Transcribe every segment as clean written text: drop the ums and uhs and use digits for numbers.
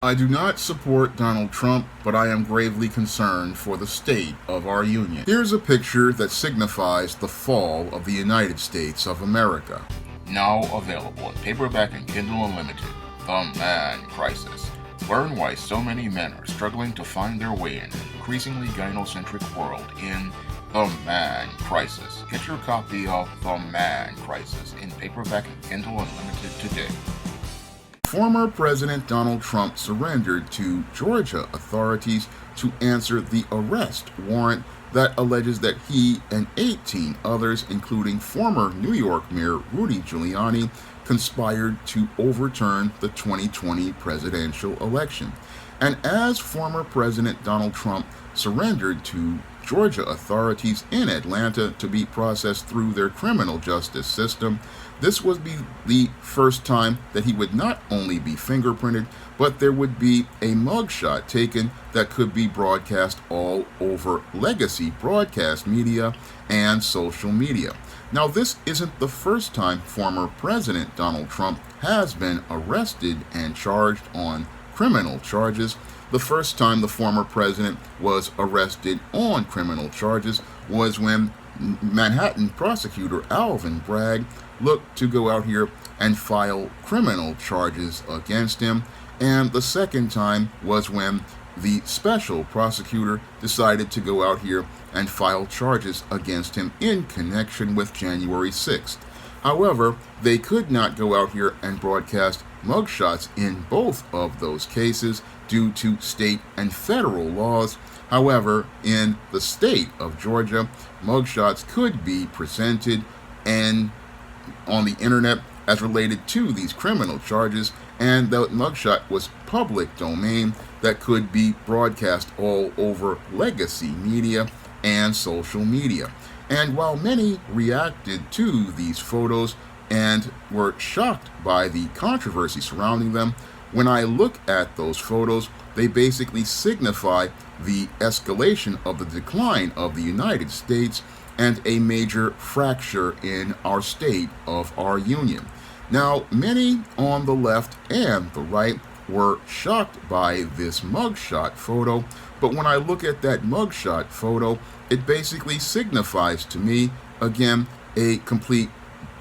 I do not support Donald Trump, but I am gravely concerned for the state of our union. Here's a picture that signifies the fall of the United States of America. Now available in paperback and Kindle Unlimited, The Man Crisis. Learn why so many men are struggling to find their way in an increasingly gynocentric world in The Man Crisis. Get your copy of The Man Crisis in paperback and Kindle Unlimited today. Former President Donald Trump surrendered to Georgia authorities to answer the arrest warrant that alleges that he and 18 others, including former New York Mayor Rudy Giuliani, conspired to overturn the 2020 presidential election. And as former President Donald Trump surrendered to Georgia authorities in Atlanta to be processed through their criminal justice system, this would be the first time that he would not only be fingerprinted, but there would be a mugshot taken that could be broadcast all over legacy broadcast media and social media. Now, this isn't the first time former President Donald Trump has been arrested and charged on criminal charges. The first time the former president was arrested on criminal charges was when Manhattan prosecutor Alvin Bragg looked to go out here and file criminal charges against him. And the second time was when the special prosecutor decided to go out here and file charges against him in connection with January 6th. However, they could not go out here and broadcast mugshots in both of those cases due to state and federal laws. However, in the state of Georgia, mugshots could be presented and on the internet as related to these criminal charges, and the mugshot was public domain that could be broadcast all over legacy media and social media. And while many reacted to these photos and were shocked by the controversy surrounding them, when I look at those photos, they basically signify the escalation of the decline of the United States and a major fracture in our state of our union. Now, many on the left and the right were shocked by this mugshot photo, but when I look at that mugshot photo, it basically signifies to me, again, a complete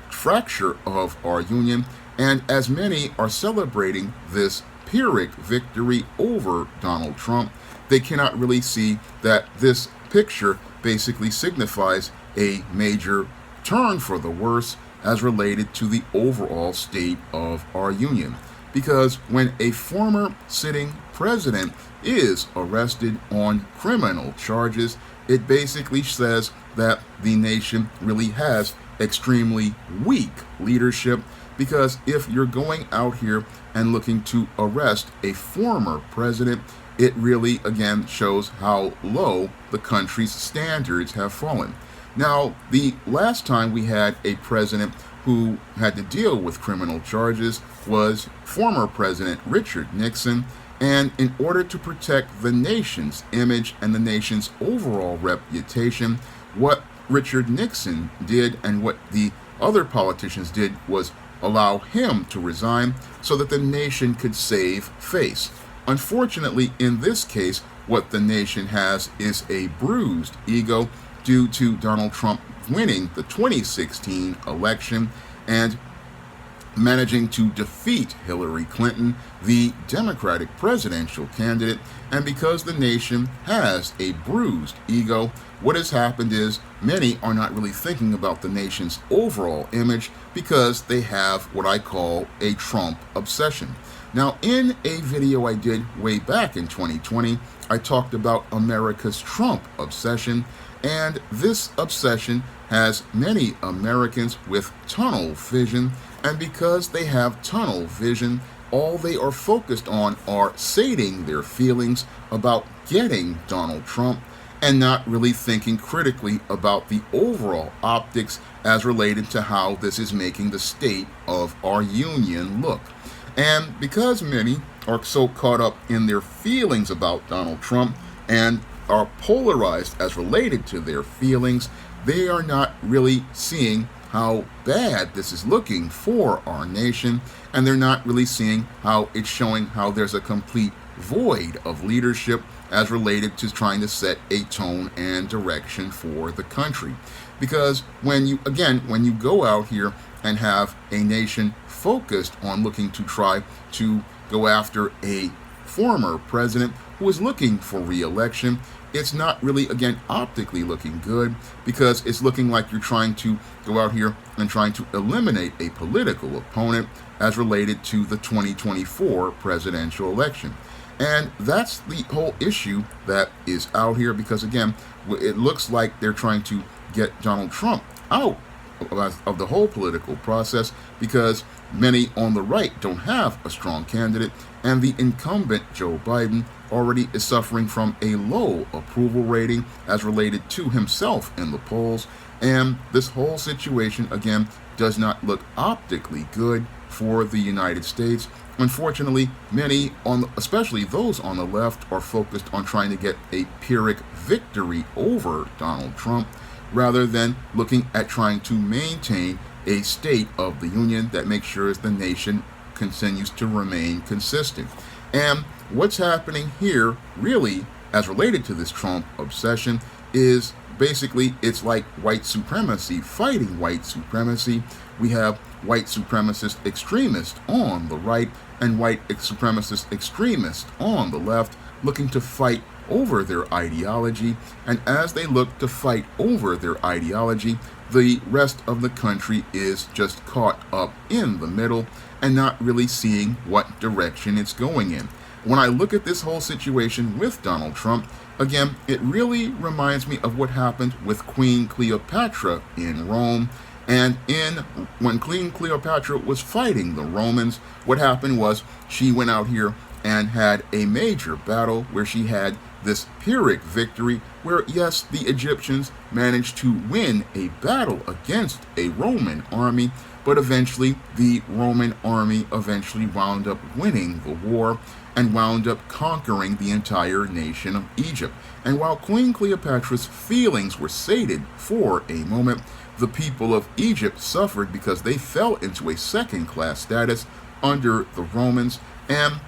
fracture of our union. And as many are celebrating this Pyrrhic victory over Donald Trump, they cannot really see that this picture basically signifies a major turn for the worse as related to the overall state of our union. Because when a former sitting president is arrested on criminal charges, it basically says that the nation really has extremely weak leadership. Because if you're going out here and looking to arrest a former president, it really, again, shows how low the country's standards have fallen. Now, the last time we had a president who had to deal with criminal charges was former President Richard Nixon. And in order to protect the nation's image and the nation's overall reputation, what Richard Nixon did and what the other politicians did was allow him to resign so that the nation could save face. Unfortunately, in this case, what the nation has is a bruised ego due to Donald Trump winning the 2016 election and managing to defeat Hillary Clinton, the Democratic presidential candidate. And because the nation has a bruised ego, what has happened is many are not really thinking about the nation's overall image because they have what I call a Trump obsession. Now, in a video I did way back in 2020, I talked about America's Trump obsession, and this obsession has many Americans with tunnel vision, and because they have tunnel vision, all they are focused on are sating their feelings about getting Donald Trump and not really thinking critically about the overall optics as related to how this is making the state of our union look. And because many are so caught up in their feelings about Donald Trump and are polarized as related to their feelings, they are not really seeing how bad this is looking for our nation, and they're not really seeing how it's showing how there's a complete void of leadership as related to trying to set a tone and direction for the country. Because when you go out here and have a nation focused on looking to try to go after a former president who is looking for re-election, it's not really, again, optically looking good, because it's looking like you're trying to go out here and trying to eliminate a political opponent as related to the 2024 presidential election. And that's the whole issue that is out here, because, again, it looks like they're trying to get Donald Trump out of the whole political process, because many on the right don't have a strong candidate, and the incumbent Joe Biden already is suffering from a low approval rating as related to himself in the polls. And this whole situation, again, does not look optically good for the United States. Unfortunately, many, especially those on the left, are focused on trying to get a Pyrrhic victory over Donald Trump, rather than looking at trying to maintain a state of the union that makes sure the nation continues to remain consistent. And what's happening here, really, as related to this Trump obsession, is basically it's like white supremacy fighting white supremacy. We have white supremacist extremists on the right and white supremacist extremists on the left looking to fight over their ideology. And as they look to fight over their ideology, the rest of the country is just caught up in the middle and not really seeing what direction it's going in. When I look at this whole situation with Donald Trump, again, it really reminds me of what happened with Queen Cleopatra in Rome. And when Queen Cleopatra was fighting the Romans, what happened was she went out here and had a major battle where she had this Pyrrhic victory, where, yes, the Egyptians managed to win a battle against a Roman army, but eventually the Roman army wound up winning the war and wound up conquering the entire nation of Egypt. And while Queen Cleopatra's feelings were sated for a moment, the people of Egypt suffered because they fell into a second-class status under the Romans. And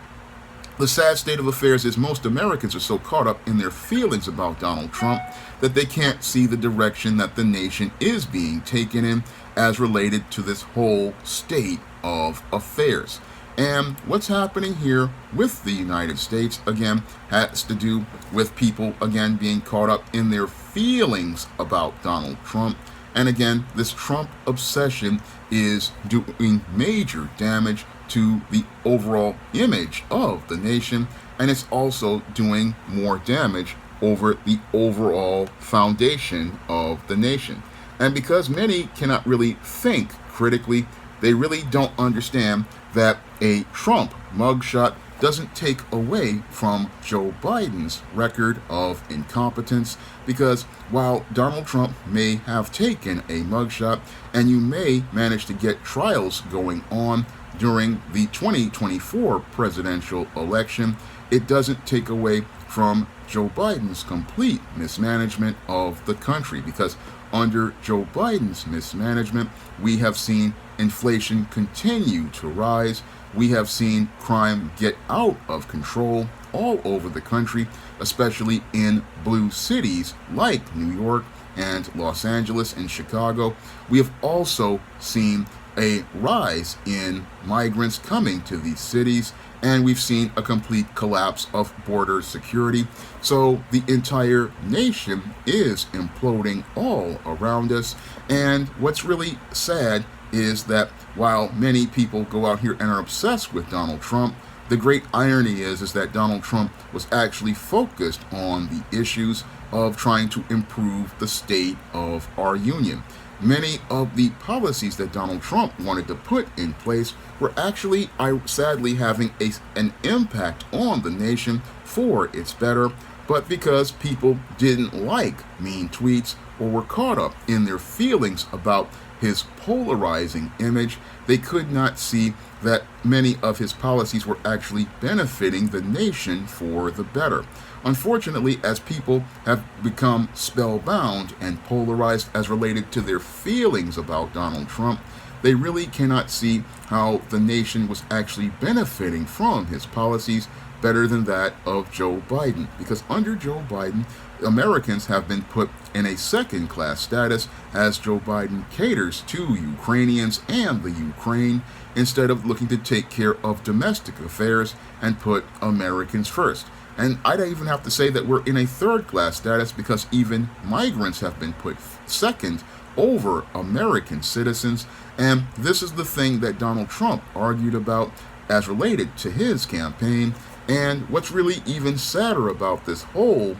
the sad state of affairs is most Americans are so caught up in their feelings about Donald Trump that they can't see the direction that the nation is being taken in as related to this whole state of affairs. And what's happening here with the United States, again, has to do with people, again, being caught up in their feelings about Donald Trump. And again, this Trump obsession is doing major damage to the overall image of the nation, and it's also doing more damage over the overall foundation of the nation. And because many cannot really think critically, they really don't understand that a Trump mugshot doesn't take away from Joe Biden's record of incompetence, because while Donald Trump may have taken a mugshot and you may manage to get trials going on during the 2024 presidential election, it doesn't take away from Joe Biden's complete mismanagement of the country, because under Joe Biden's mismanagement, we have seen inflation continue to rise. We have seen crime get out of control all over the country, especially in blue cities like New York and Los Angeles and Chicago. We have also seen a rise in migrants coming to these cities, and we've seen a complete collapse of border security. So the entire nation is imploding all around us. And what's really sad is that while many people go out here and are obsessed with Donald Trump, the great irony is that Donald Trump was actually focused on the issues of trying to improve the state of our union. Many of the policies that Donald Trump wanted to put in place were actually, sadly, having an impact on the nation for its better. but because people didn't like mean tweets or were caught up in their feelings about his polarizing image, they could not see that many of his policies were actually benefiting the nation for the better. Unfortunately, as people have become spellbound and polarized as related to their feelings about Donald Trump, they really cannot see how the nation was actually benefiting from his policies better than that of Joe Biden. Because under Joe Biden, Americans have been put in a second-class status as Joe Biden caters to Ukrainians and the Ukraine instead of looking to take care of domestic affairs and put Americans first. And I'd even have to say that we're in a third-class status because even migrants have been put second over American citizens. And this is the thing that Donald Trump argued about as related to his campaign. And what's really even sadder about this whole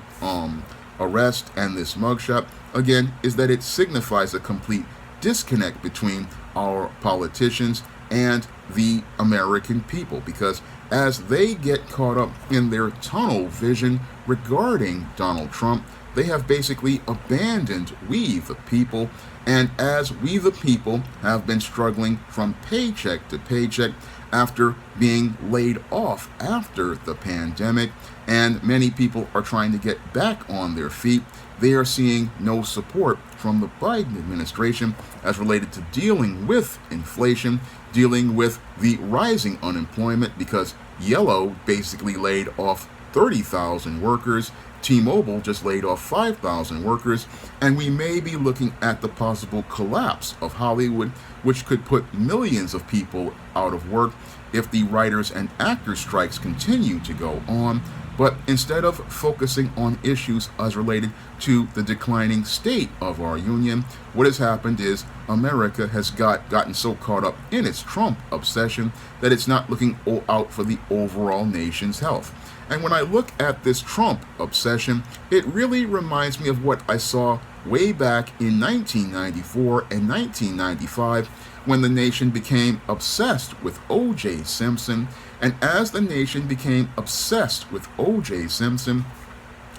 arrest and this mugshot, again, is that it signifies a complete disconnect between our politicians and the American people, because as they get caught up in their tunnel vision regarding Donald Trump, they have basically abandoned we the people. And as we the people have been struggling from paycheck to paycheck after being laid off after the pandemic, and many people are trying to get back on their feet, they are seeing no support from the Biden administration as related to dealing with inflation, dealing with the rising unemployment, because Yellow basically laid off 30,000 workers, T-Mobile just laid off 5,000 workers, and we may be looking at the possible collapse of Hollywood, which could put millions of people out of work if the writers and actors strikes continue to go on. But instead of focusing on issues as related to the declining state of our union, what has happened is America has gotten so caught up in its Trump obsession that it's not looking out for the overall nation's health. And when I look at this Trump obsession, it really reminds me of what I saw way back in 1994 and 1995 when the nation became obsessed with O.J. Simpson. And as the nation became obsessed with O.J. Simpson,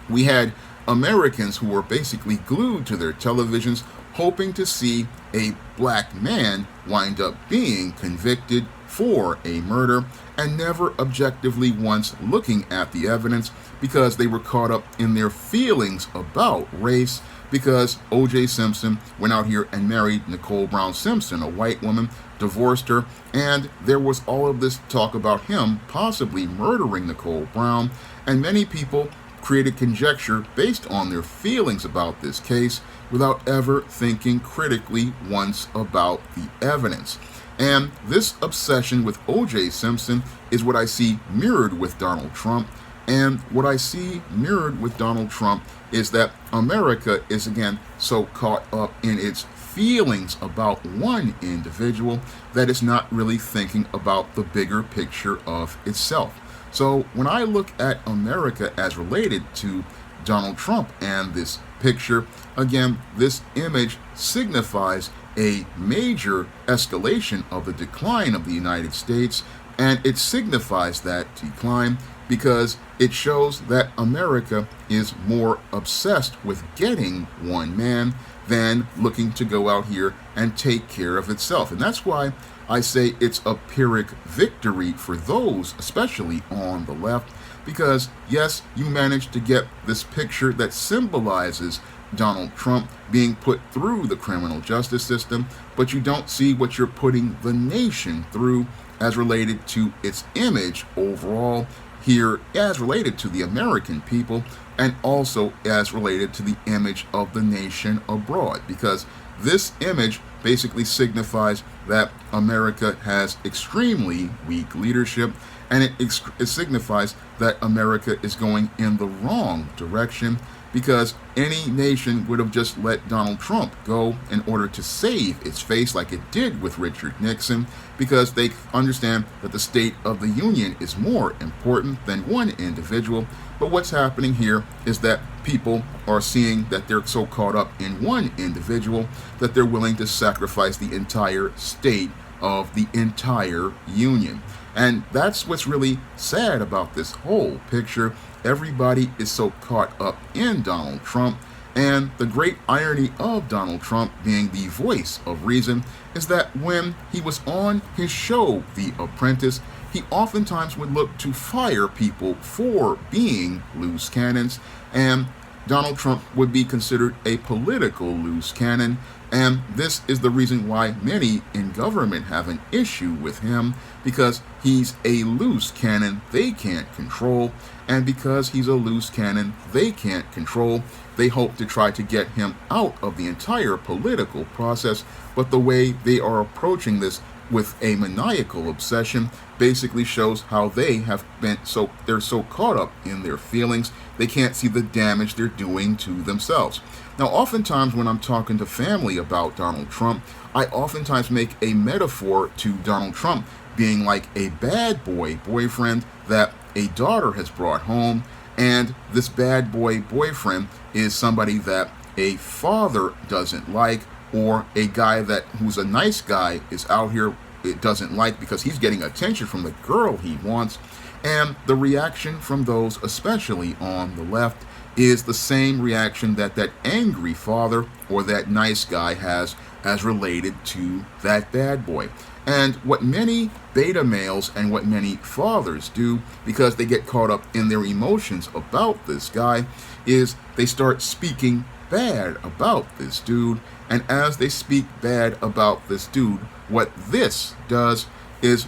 we had Americans who were basically glued to their televisions hoping to see a black man wind up being convicted for a murder and never objectively once looking at the evidence because they were caught up in their feelings about race, because O.J. Simpson went out here and married Nicole Brown Simpson, a white woman, divorced her, and there was all of this talk about him possibly murdering Nicole Brown, and many people created conjecture based on their feelings about this case without ever thinking critically once about the evidence. And this obsession with O.J. Simpson is what I see mirrored with Donald Trump. And what I see mirrored with Donald Trump is that America is again so caught up in its feelings about one individual that it's not really thinking about the bigger picture of itself. So when I look at America as related to Donald Trump and this picture, again, this image signifies a major escalation of the decline of the United States, and it signifies that decline because it shows that America is more obsessed with getting one man than looking to go out here and take care of itself. And that's why I say it's a Pyrrhic victory for those, especially on the left, because yes, you managed to get this picture that symbolizes Donald Trump being put through the criminal justice system, but you don't see what you're putting the nation through as related to its image overall here, as related to the American people, and also as related to the image of the nation abroad, because this image basically signifies that America has extremely weak leadership, and it signifies that America is going in the wrong direction, because any nation would have just let Donald Trump go in order to save its face like it did with Richard Nixon, because they understand that the State of the Union is more important than one individual. But what's happening here is that people are seeing that they're so caught up in one individual that they're willing to sacrifice the entire state of the entire union. And that's what's really sad about this whole picture. Everybody is so caught up in Donald Trump. And the great irony of Donald Trump being the voice of reason is that when he was on his show, The Apprentice, he oftentimes would look to fire people for being loose cannons, and Donald Trump would be considered a political loose cannon. And this is the reason why many in government have an issue with him, because he's a loose cannon they can't control, and because he's a loose cannon they can't control, they hope to try to get him out of the entire political process. But the way they are approaching this with a maniacal obsession basically shows how they have been they're so caught up in their feelings they can't see the damage they're doing to themselves. Now, oftentimes when I'm talking to family about Donald Trump, I oftentimes make a metaphor to Donald Trump being like a bad boy boyfriend that a daughter has brought home, and this bad boy boyfriend is somebody that a father doesn't like, or a guy that who's a nice guy is out here it doesn't like because he's getting attention from the girl he wants. And the reaction from those, especially on the left, is the same reaction that that angry father or that nice guy has as related to that bad boy. And what many beta males and what many fathers do, because they get caught up in their emotions about this guy, is they start speaking bad about this dude. And as they speak bad about this dude, what this does is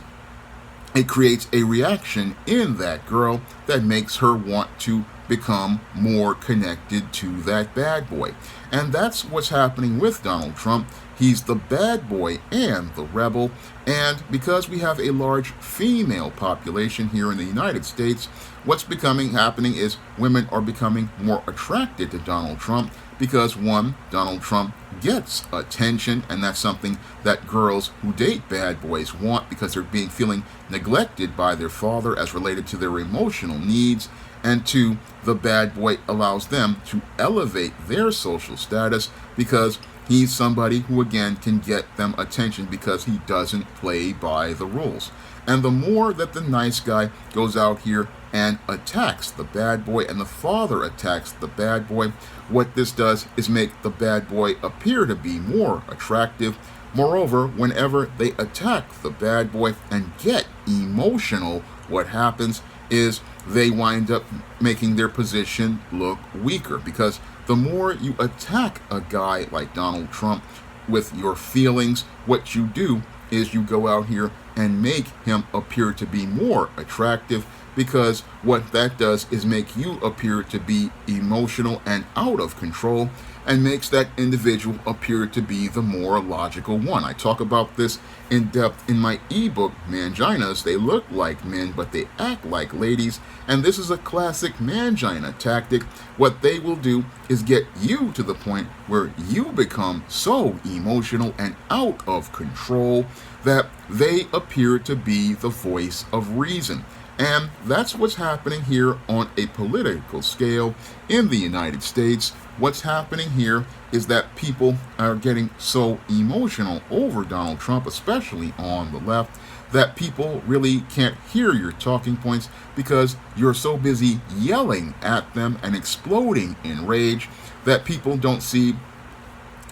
it creates a reaction in that girl that makes her want to become more connected to that bad boy. And that's what's happening with Donald Trump. He's the bad boy and the rebel. And because we have a large female population here in the United States, what's happening is women are becoming more attracted to Donald Trump because, one, Donald Trump gets attention, and that's something that girls who date bad boys want because they're feeling neglected by their father as related to their emotional needs. And two, the bad boy allows them to elevate their social status because he's somebody who, again, can get them attention because he doesn't play by the rules. And the more that the nice guy goes out here and attacks the bad boy, and the father attacks the bad boy, what this does is make the bad boy appear to be more attractive. Moreover, whenever they attack the bad boy and get emotional, what happens is they wind up making their position look weaker, because the more you attack a guy like Donald Trump with your feelings, what you do is you go out here and make him appear to be more attractive, because what that does is make you appear to be emotional and out of control, and makes that individual appear to be the more logical one. I talk about this in depth in my ebook, Manginas. They look like men, but they act like ladies, and this is a classic mangina tactic. What they will do is get you to the point where you become so emotional and out of control that they appear to be the voice of reason. And that's what's happening here on a political scale in the United States. What's happening here is that people are getting so emotional over Donald Trump, especially on the left, that people really can't hear your talking points because you're so busy yelling at them and exploding in rage that people don't see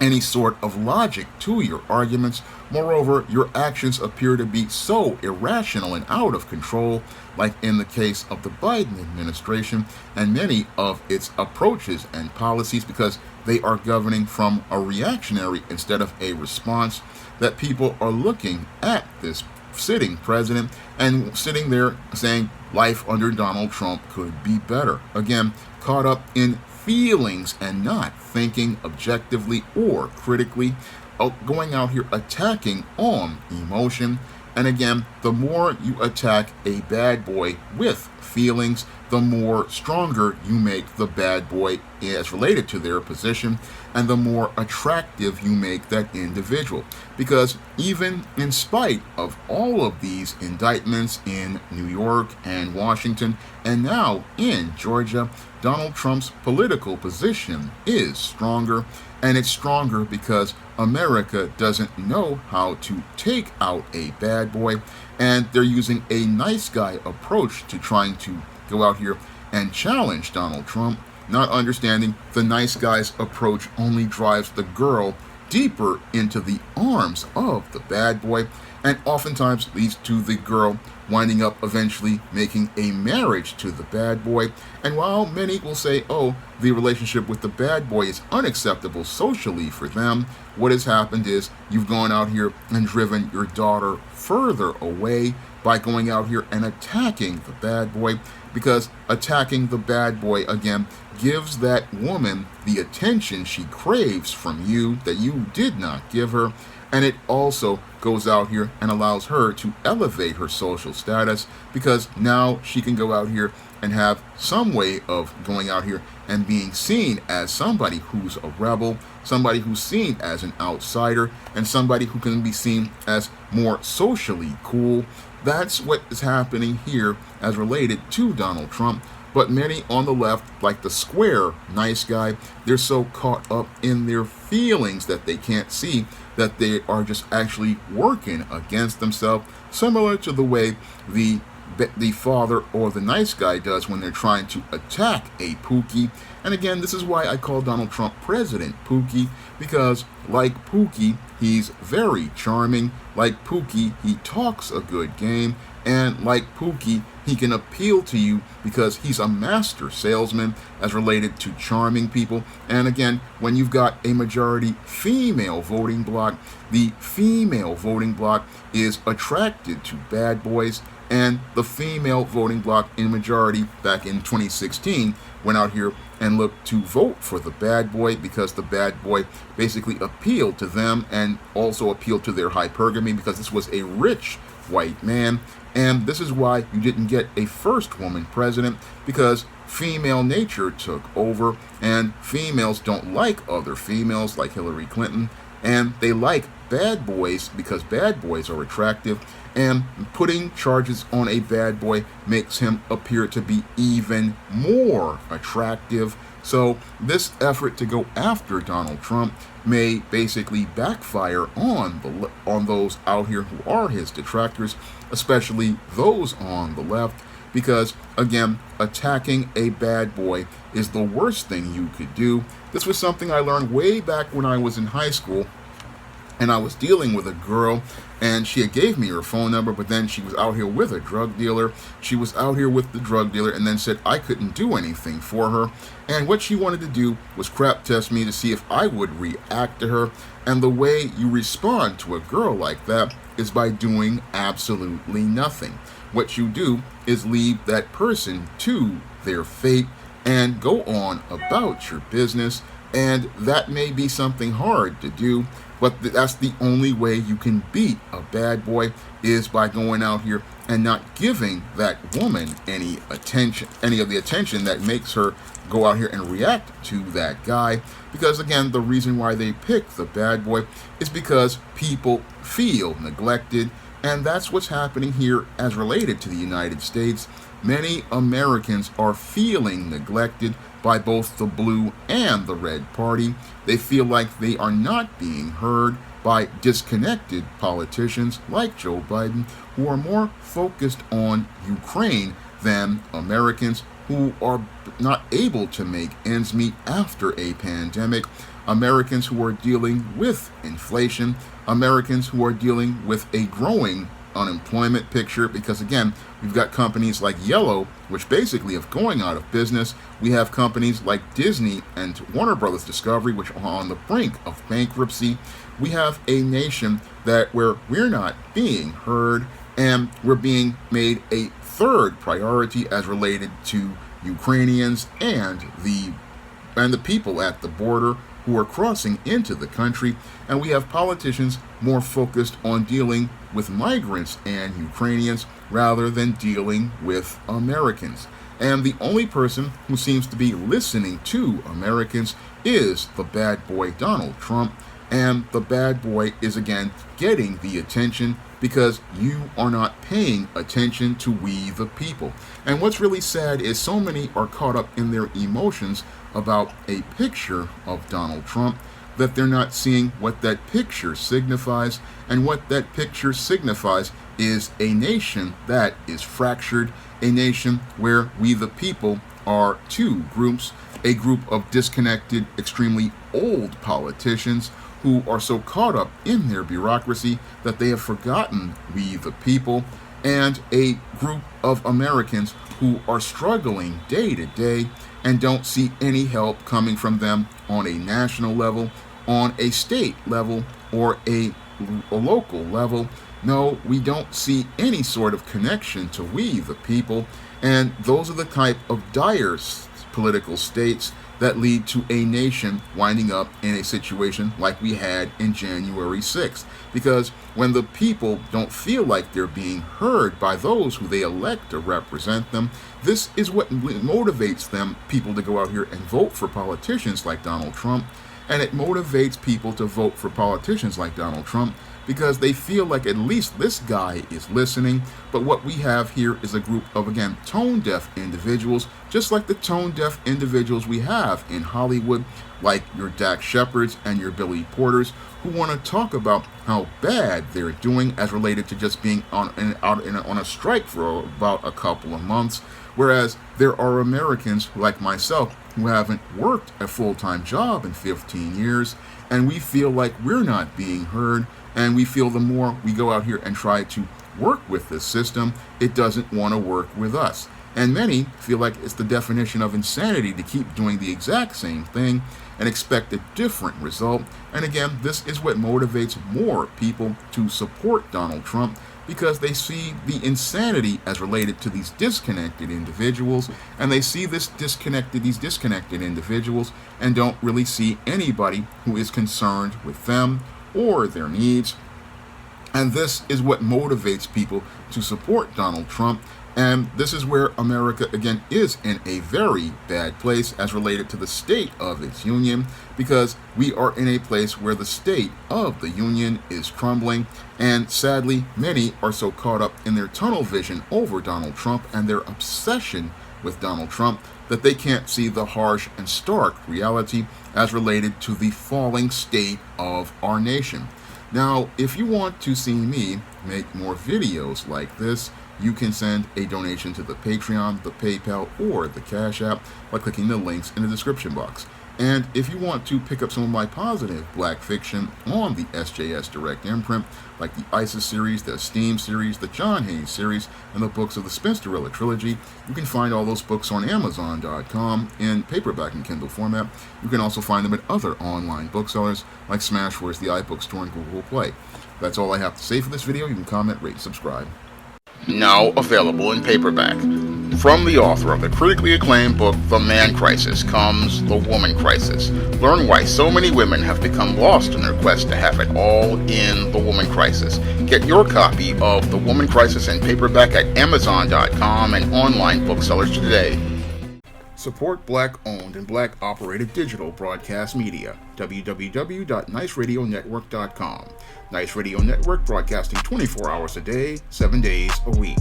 any sort of logic to your arguments. Moreover, your actions appear to be so irrational and out of control, like in the case of the Biden administration and many of its approaches and policies, because they are governing from a reactionary instead of a response, that people are looking at this sitting president and sitting there saying life under Donald Trump could be better. Again, caught up in feelings and not thinking objectively or critically, going out here attacking on emotion. And again, the more you attack a bad boy with feelings, the more stronger you make the bad boy as related to their position, and the more attractive you make that individual. Because even in spite of all of these indictments in New York and Washington, and now in Georgia, Donald Trump's political position is stronger. And it's stronger because America doesn't know how to take out a bad boy, and they're using a nice guy approach to trying to go out here and challenge Donald Trump, not understanding the nice guy's approach only drives the girl deeper into the arms of the bad boy, and oftentimes leads to the girl winding up eventually making a marriage to the bad boy. And while many will say, oh, the relationship with the bad boy is unacceptable socially for them, what has happened is you've gone out here and driven your daughter further away by going out here and attacking the bad boy, because attacking the bad boy again gives that woman the attention she craves from you that you did not give her, and it also goes out here and allows her to elevate her social status, because now she can go out here and have some way of going out here and being seen as somebody who's a rebel, somebody who's seen as an outsider, and somebody who can be seen as more socially cool. That's what is happening here as related to Donald Trump. But many on the left, like the square nice guy, they're so caught up in their feelings that they can't see that they are just actually working against themselves, similar to the way the father or the nice guy does when they're trying to attack a Pookie. And again, this is why I call Donald Trump President Pookie, because like Pookie, he's very charming. Like Pookie, he talks a good game. And like Pookie, he can appeal to you because he's a master salesman as related to charming people. And again, when you've got a majority female voting bloc, the female voting bloc is attracted to bad boys. And the female voting bloc in majority back in 2016 went out here and looked to vote for the bad boy because the bad boy basically appealed to them and also appealed to their hypergamy because this was a rich white man. And this is why you didn't get a first woman president, because female nature took over, and females don't like other females like Hillary Clinton, and they like bad boys because bad boys are attractive, and putting charges on a bad boy makes him appear to be even more attractive. So this effort to go after Donald Trump may basically backfire on those out here who are his detractors, especially those on the left, because again, attacking a bad boy is the worst thing you could do. This was something I learned way back when I was in high school, and I was dealing with a girl, and she had gave me her phone number, but then she was out here with a drug dealer. She was out here with the drug dealer and then said I couldn't do anything for her. And what she wanted to do was crap test me to see if I would react to her. And the way you respond to a girl like that is by doing absolutely nothing. What you do is leave that person to their fate and go on about your business. And that may be something hard to do, but that's the only way you can beat a bad boy, is by going out here and not giving that woman any attention, any of the attention that makes her go out here and react to that guy. Because again, the reason why they pick the bad boy is because people feel neglected, and that's what's happening here as related to the United States. Many Americans are feeling neglected by both the blue and the red party. They feel like they are not being heard by disconnected politicians like Joe Biden, who are more focused on Ukraine than Americans who are not able to make ends meet after a pandemic, Americans who are dealing with inflation, Americans who are dealing with a growing unemployment picture, because again, we've got companies like Yellow, which basically are going out of business. We have companies like Disney and Warner Brothers Discovery, which are on the brink of bankruptcy. We have a nation where we're not being heard, and we're being made a third priority as related to Ukrainians and the people at the border who are crossing into the country. And we have politicians more focused on dealing with migrants and Ukrainians rather than dealing with Americans. And the only person who seems to be listening to Americans is the bad boy Donald Trump. And the bad boy is again getting the attention because you are not paying attention to we the people. And what's really sad is so many are caught up in their emotions about a picture of Donald Trump that they're not seeing what that picture signifies. And what that picture signifies is a nation that is fractured, a nation where we the people are two groups, a group of disconnected, extremely old politicians who are so caught up in their bureaucracy that they have forgotten we the people, and a group of Americans who are struggling day to day and don't see any help coming from them on a national level, on a state level, or a local level. No, we don't see any sort of connection to we the people, and those are the type of dire political states that lead to a nation winding up in a situation like we had in January 6th. Because when the people don't feel like they're being heard by those who they elect to represent them, this is what motivates them, people, to go out here and vote for politicians like Donald Trump. And it motivates people to vote for politicians like Donald Trump because they feel like at least this guy is listening. But what we have here is a group of, again, tone-deaf individuals, just like the tone-deaf individuals we have in Hollywood, like your Dak Shepherds and your Billy Porters, who want to talk about how bad they're doing as related to just being on a strike for about a couple of months. Whereas there are Americans like myself who haven't worked a full-time job in 15 years, and we feel like we're not being heard, and we feel the more we go out here and try to work with this system, it doesn't want to work with us. And many feel like it's the definition of insanity to keep doing the exact same thing and expect a different result. And again, this is what motivates more people to support Donald Trump, because they see the insanity as related to these disconnected individuals, and they see these disconnected individuals and don't really see anybody who is concerned with them or their needs. And this is what motivates people to support Donald Trump. And this is where America, again, is in a very bad place as related to the state of its union, because we are in a place where the state of the union is crumbling. And sadly, many are so caught up in their tunnel vision over Donald Trump and their obsession with Donald Trump that they can't see the harsh and stark reality as related to the falling state of our nation. Now, if you want to see me make more videos like this, you can send a donation to the Patreon, the PayPal, or the Cash App by clicking the links in the description box. And if you want to pick up some of my positive black fiction on the SJS Direct imprint, like the ISIS series, the Esteem series, the John Hayes series, and the books of the Spinsterella trilogy, you can find all those books on Amazon.com in paperback and Kindle format. You can also find them at other online booksellers like Smashwords, the iBook Store, and Google Play. That's all I have to say for this video. You can comment, rate, and subscribe. Now available in paperback. From the author of the critically acclaimed book The Man Crisis comes The Woman Crisis. Learn why so many women have become lost in their quest to have it all in The Woman Crisis. Get your copy of The Woman Crisis in paperback at Amazon.com and online booksellers today. Support Black-owned and Black-operated digital broadcast media. www.niceradionetwork.com. Nice Radio Network, broadcasting 24 hours a day, 7 days a week.